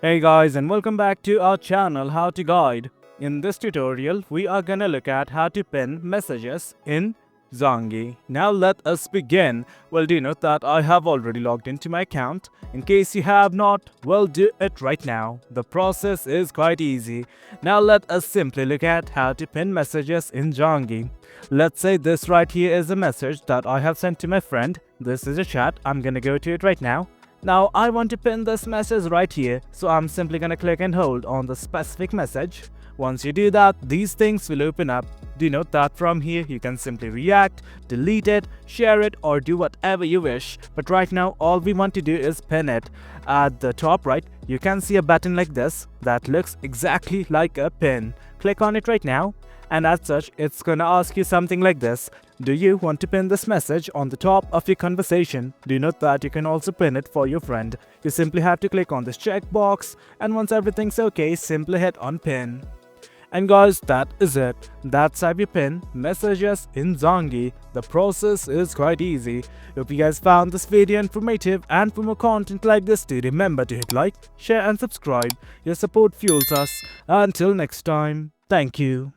Hey guys, and welcome back to our channel How to Guide. In this tutorial, we are gonna look at how to pin messages in Zangi. Now let us begin. Well, do note that I have already logged into my account. In case you have not, well, do it right now. The process is quite easy. Now let us simply look at how to pin messages in Zangi. Let's say this right here is a message that I have sent to my friend. This is a chat. I'm gonna go to it right now. Now I want to pin this message right here, so I'm simply gonna click and hold on the specific message. Once you do that, these things will open up. Do note that from here you can simply react, delete it, share it, or do whatever you wish. But right now all we want to do is pin it. At the top right, you can see a button like this that looks exactly like a pin. Click on it right now, and as such it's gonna ask you something like this. Do you want to pin this message on the top of your conversation? Do note that you can also pin it for your friend. You simply have to click on this checkbox, and once everything's okay, simply hit on pin. And guys, that is it. That's how you pin messages in Zangi. The process is quite easy. Hope you guys found this video informative, and for more content like this, do remember to hit like, share and subscribe. Your support fuels us. Until next time, thank you.